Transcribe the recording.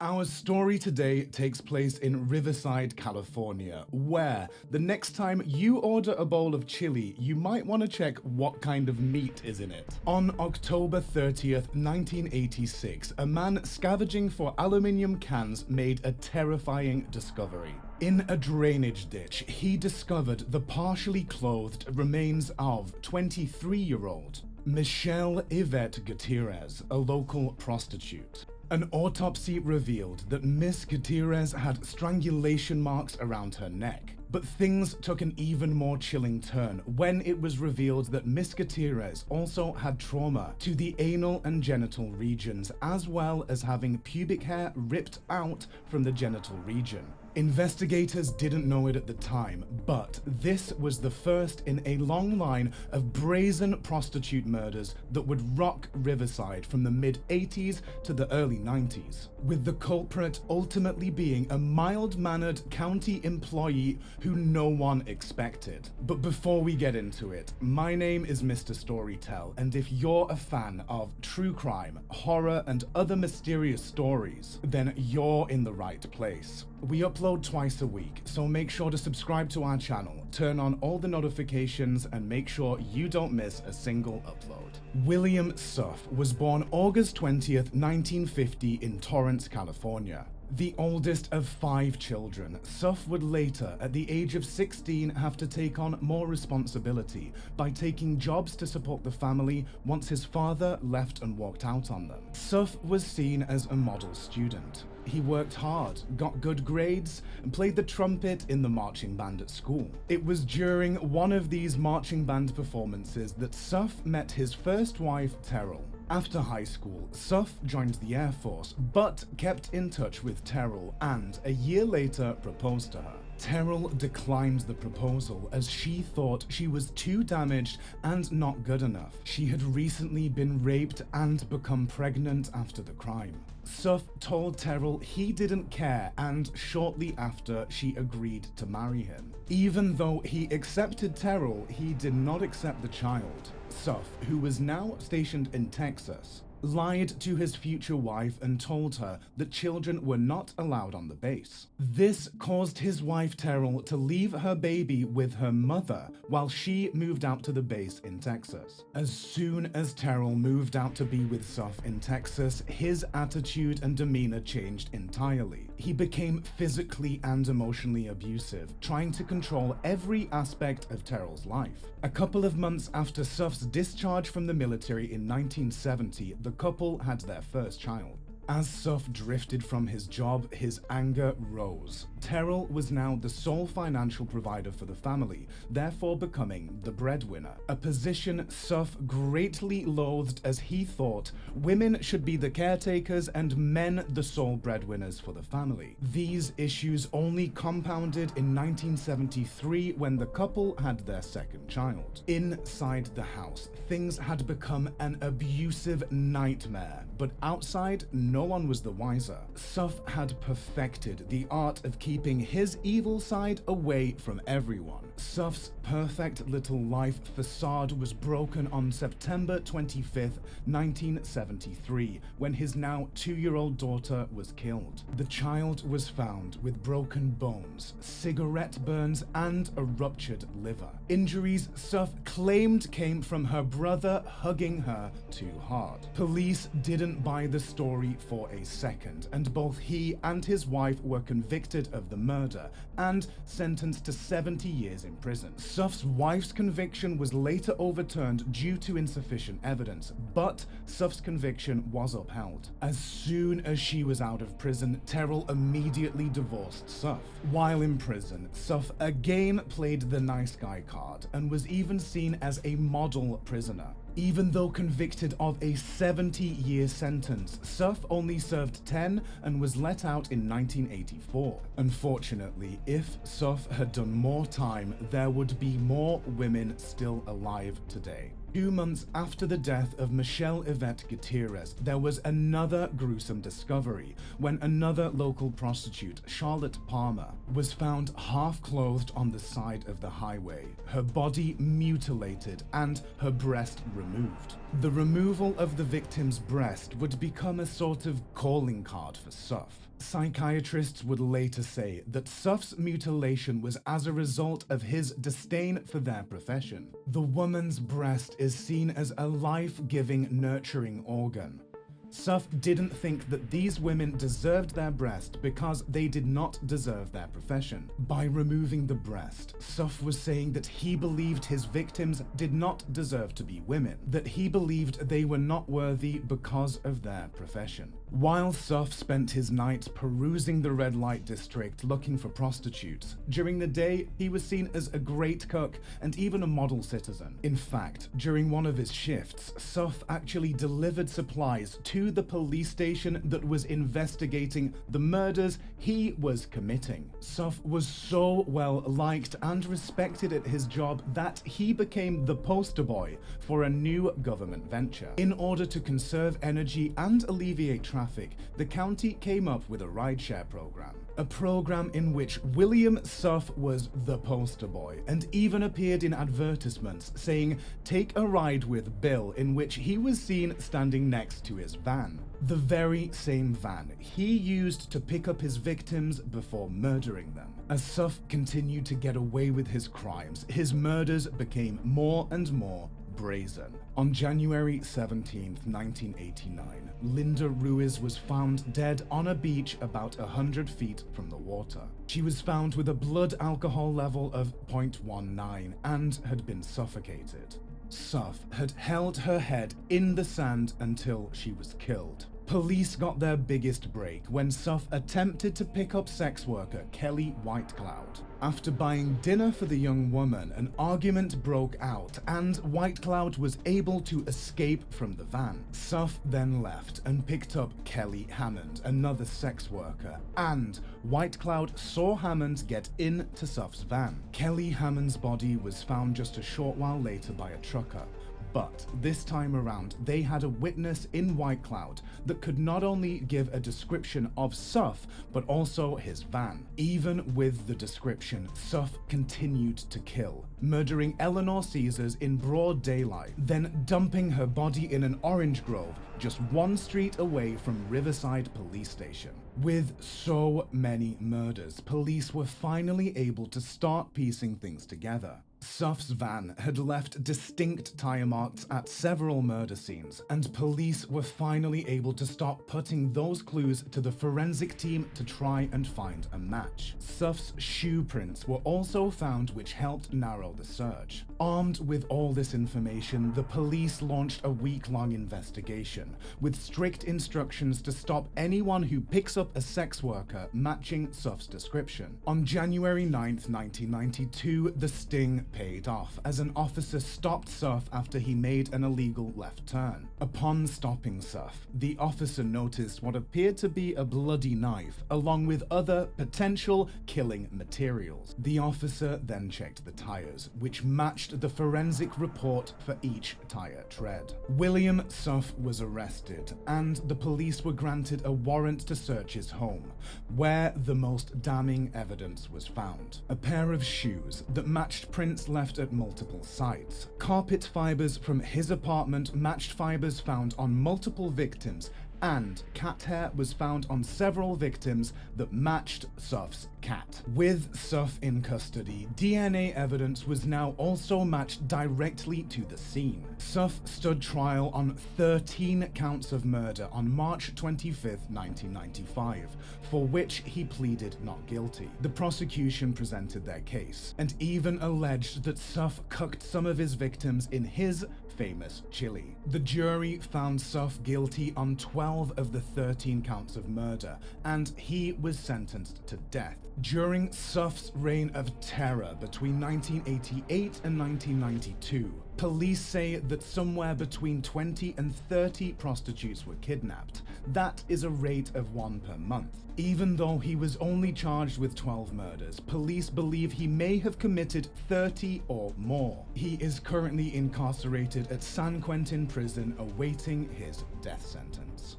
Our story today takes place in Riverside, California, where the next time you order a bowl of chili, you might want to check what kind of meat is in it. On October 30th, 1986, a man scavenging for aluminium cans made a terrifying discovery. In a drainage ditch, he discovered the partially clothed remains of 23-year-old Michelle Yvette Gutierrez, a local prostitute. An autopsy revealed that Miss Gutierrez had strangulation marks around her neck. But things took an even more chilling turn when it was revealed that Miss Gutierrez also had trauma to the anal and genital regions, as well as having pubic hair ripped out from the genital region. Investigators didn't know it at the time, but this was the first in a long line of brazen prostitute murders that would rock Riverside from the mid-80s to the early 90s, with the culprit ultimately being a mild-mannered county employee who no one expected. But before we get into it, my name is Mr. Storytell, and if you're a fan of true crime, horror, and other mysterious stories, then you're in the right place. We upload twice a week, so make sure to subscribe to our channel, turn on all the notifications, and make sure you don't miss a single upload. William Suff was born August 20th, 1950 in Torrance, California. The oldest of 5 children, Suff would later, at the age of 16, have to take on more responsibility by taking jobs to support the family once his father left and walked out on them. Suff was seen as a model student. He worked hard, got good grades, and played the trumpet in the marching band at school. It was during one of these marching band performances that Suff met his first wife, Terrell. After high school, Suff joined the Air Force, but kept in touch with Terrell and, a year later, proposed to her. Terrell declined the proposal as she thought she was too damaged and not good enough. She had recently been raped and become pregnant after the crime. Suff told Terrell he didn't care, and shortly after, she agreed to marry him. Even though he accepted Terrell, he did not accept the child. Suff, who was now stationed in Texas, lied to his future wife and told her that children were not allowed on the base. This caused his wife Terrell to leave her baby with her mother while she moved out to the base in Texas. As soon as Terrell moved out to be with Suff in Texas, his attitude and demeanor changed entirely. He became physically and emotionally abusive, trying to control every aspect of Terrell's life. A couple of months after Suff's discharge from the military in 1970, the couple had their first child. As Suff drifted from his job, his anger rose. Terrell was now the sole financial provider for the family, therefore becoming the breadwinner, a position Suff greatly loathed as he thought women should be the caretakers and men the sole breadwinners for the family. These issues only compounded in 1973 when the couple had their second child. Inside the house, things had become an abusive nightmare, but outside, no one was the wiser. Suff had perfected the art of keeping his evil side away from everyone. Suff's perfect little life facade was broken on September 25th, 1973, when his now 2-year-old daughter was killed. The child was found with broken bones, cigarette burns, and a ruptured liver. Injuries Suff claimed came from her brother hugging her too hard. Police didn't buy the story for a second, and both he and his wife were convicted of the murder and sentenced to 70 years in prison. Suff's wife's conviction was later overturned due to insufficient evidence, but Suff's conviction was upheld. As soon as she was out of prison, Terrell immediately divorced Suff. While in prison, Suff again played the nice guy card and was even seen as a model prisoner. Even though convicted of a 70-year sentence, Suff only served 10 and was let out in 1984. Unfortunately, if Suff had done more time, there would be more women still alive today. 2 months after the death of Michelle Yvette Gutierrez, there was another gruesome discovery when another local prostitute, Charlotte Palmer, was found half-clothed on the side of the highway, her body mutilated and her breast removed. The removal of the victim's breast would become a sort of calling card for Suff. Psychiatrists would later say that Suff's mutilation was as a result of his disdain for their profession. The woman's breast is seen as a life-giving, nurturing organ. Suff didn't think that these women deserved their breast because they did not deserve their profession. By removing the breast, Suff was saying that he believed his victims did not deserve to be women, that he believed they were not worthy because of their profession. While Suff spent his nights perusing the red light district looking for prostitutes, during the day he was seen as a great cook and even a model citizen. In fact, during one of his shifts, Suff actually delivered supplies to the police station that was investigating the murders he was committing. Suff was so well liked and respected at his job that he became the poster boy for a new government venture. In order to conserve energy and alleviate traffic, the county came up with a rideshare program. A program in which William Suff was the poster boy and even appeared in advertisements saying, "Take a ride with Bill," in which he was seen standing next to his van. The very same van he used to pick up his victims before murdering them. As Suff continued to get away with his crimes, his murders became more and more brazen. On January 17, 1989, Linda Ruiz was found dead on a beach about 100 feet from the water. She was found with a blood alcohol level of 0.19 and had been suffocated. Suff had held her head in the sand until she was killed. Police got their biggest break when Suff attempted to pick up sex worker Kelly Whitecloud. After buying dinner for the young woman, an argument broke out and Whitecloud was able to escape from the van. Suff then left and picked up Kelly Hammond, another sex worker, and Whitecloud saw Hammond get into Suff's van. Kelly Hammond's body was found just a short while later by a trucker. But this time around, they had a witness in Whitecloud that could not only give a description of Suff, but also his van. Even with the description, Suff continued to kill, murdering Eleanor Caesars in broad daylight, then dumping her body in an orange grove just one street away from Riverside police station. With so many murders, police were finally able to start piecing things together. Suff's van had left distinct tire marks at several murder scenes, and police were finally able to start putting those clues to the forensic team to try and find a match. Suff's shoe prints were also found, which helped narrow the search. Armed with all this information, the police launched a week-long investigation, with strict instructions to stop anyone who picks up a sex worker matching Suff's description. On January 9th, 1992, the sting paid off as an officer stopped Suff after he made an illegal left turn. Upon stopping Suff, the officer noticed what appeared to be a bloody knife along with other potential killing materials. The officer then checked the tires, which matched the forensic report for each tire tread. William Suff was arrested and the police were granted a warrant to search his home, where the most damning evidence was found. A pair of shoes that matched prints left at multiple sites. Carpet fibers from his apartment matched fibers found on multiple victims, and cat hair was found on several victims that matched Suff's cat. With Suff in custody, DNA evidence was now also matched directly to the scene. Suff stood trial on 13 counts of murder on March 25th, 1995, for which he pleaded not guilty. The prosecution presented their case, and even alleged that Suff cooked some of his victims in his famous chili. The jury found Suff guilty on 12 of the 13 counts of murder, and he was sentenced to death. During Suff's reign of terror between 1988 and 1992, police say that somewhere between 20 and 30 prostitutes were kidnapped. That is a rate of 1 per month. Even though he was only charged with 12 murders, police believe he may have committed 30 or more. He is currently incarcerated at San Quentin prison awaiting his death sentence.